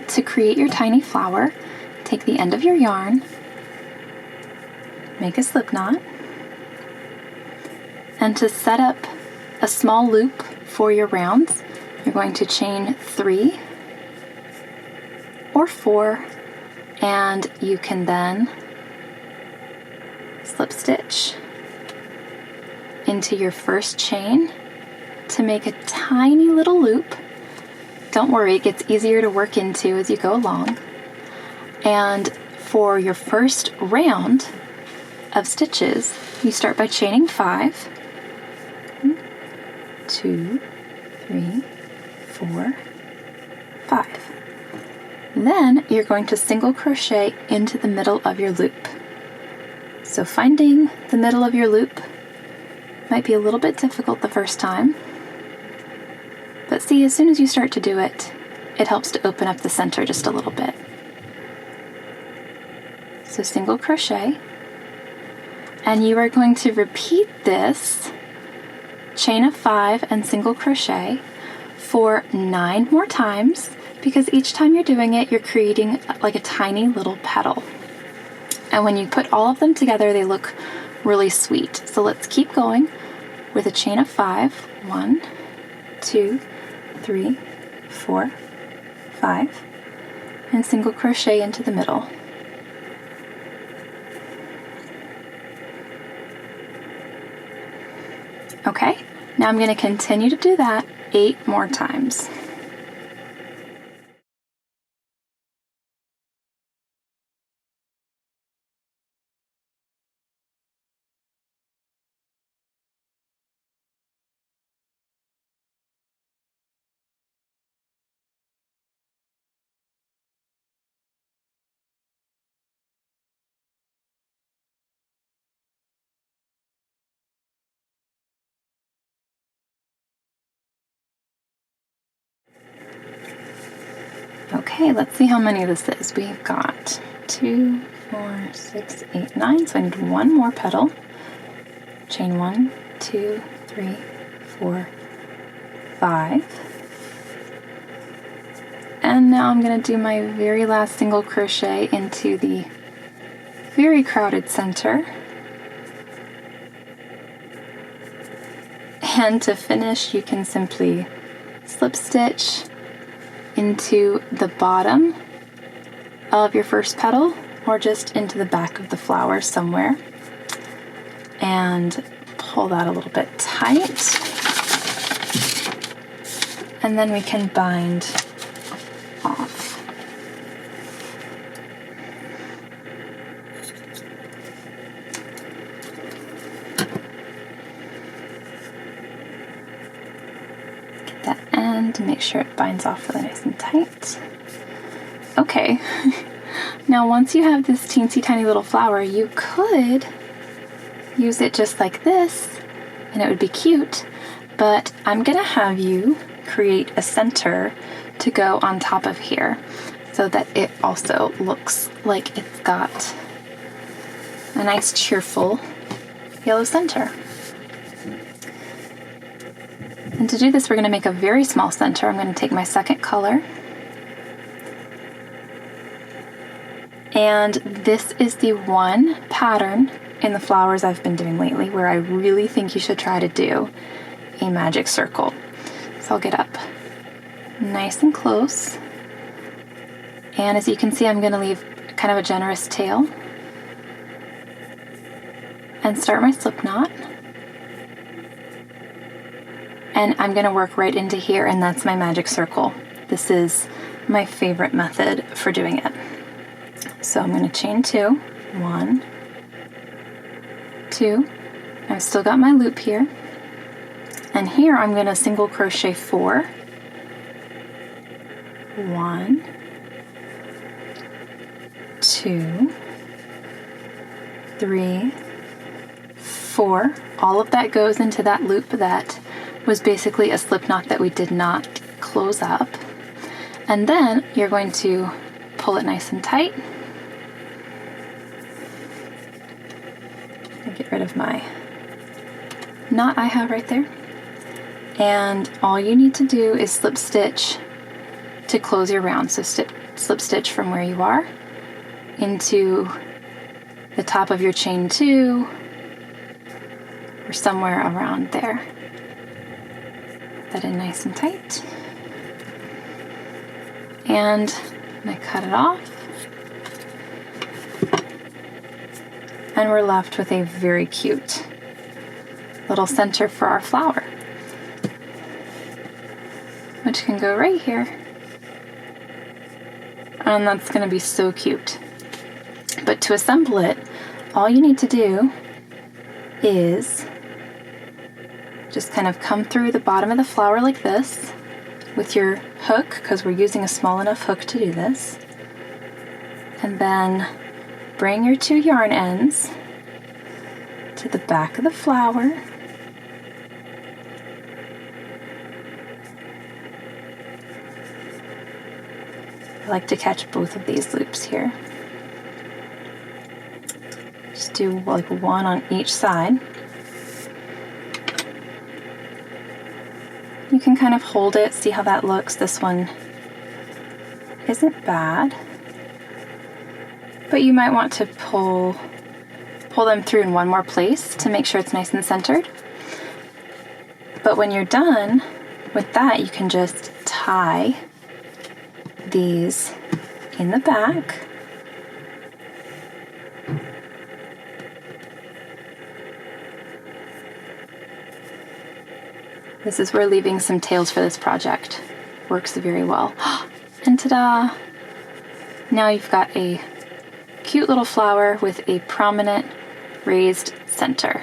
to create your tiny flower, take the end of your yarn, make a slip knot, and to set up a small loop for your rounds, you're going to chain 3 or 4, and you can then slip stitch into your first chain to make a tiny little loop. Don't worry, it gets easier to work into as you go along. And for your first round of stitches, you start by chaining 5. 1, 2, 3, 4, 5. Then you're going to single crochet into the middle of your loop. So finding the middle of your loop might be a little bit difficult the first time, but see, as soon as you start to do it, it helps to open up the center just a little bit. So single crochet, and you are going to repeat this chain of 5 and single crochet for 9 more times, because each time you're doing it, you're creating like a tiny little petal. And when you put all of them together, they look really sweet. So let's keep going with a chain of 5. 1, 2, 3, 4, 5, and single crochet into the middle. Okay, now I'm going to continue to do that 8 more times. Okay, let's see how many this is. We've got 2, 4, 6, 8, 9, so I need 1 more petal. Chain 1, 2, 3, 4, 5. And now I'm going to do my very last single crochet into the very crowded center. And to finish, you can simply slip stitch into the bottom of your first petal, or just into the back of the flower somewhere, and pull that a little bit tight, and then we can bind off. Get that end and make sure it binds off really nice and tight. Okay, now once you have this teensy tiny little flower, you could use it just like this and it would be cute, but I'm gonna have you create a center to go on top of here so that it also looks like it's got a nice cheerful yellow center. And to do this, we're going to make a very small center. I'm going to take my second color, and this is the one pattern in the flowers I've been doing lately where I really think you should try to do a magic circle. So I'll get up nice and close, and as you can see, I'm going to leave kind of a generous tail and start my slip knot. And I'm going to work right into here, and that's my magic circle. This is my favorite method for doing it. So I'm going to chain 2, 1, 2. I've still got my loop here. And here I'm going to single crochet 4. 1, 2, 3, 4. All of that goes into that loop that was basically a slip knot that we did not close up. And then you're going to pull it nice and tight. I'll get rid of my knot I have right there. And all you need to do is slip stitch to close your round. So slip stitch from where you are into the top of your chain 2 or somewhere around there. Put that in nice and tight. And I'm going to cut it off. And we're left with a very cute little center for our flower, which can go right here. And that's going to be so cute. But to assemble it, all you need to do is just kind of come through the bottom of the flower like this with your hook, because we're using a small enough hook to do this. And then bring your 2 yarn ends to the back of the flower. I like to catch both of these loops here. Just do like one on each side. You can kind of hold it, see how that looks. This one isn't bad, but you might want to pull them through in one more place to make sure it's nice and centered. But when you're done with that, you can just tie these in the back. This is where leaving some tails for this project works very well. And ta-da! Now you've got a cute little flower with a prominent raised center.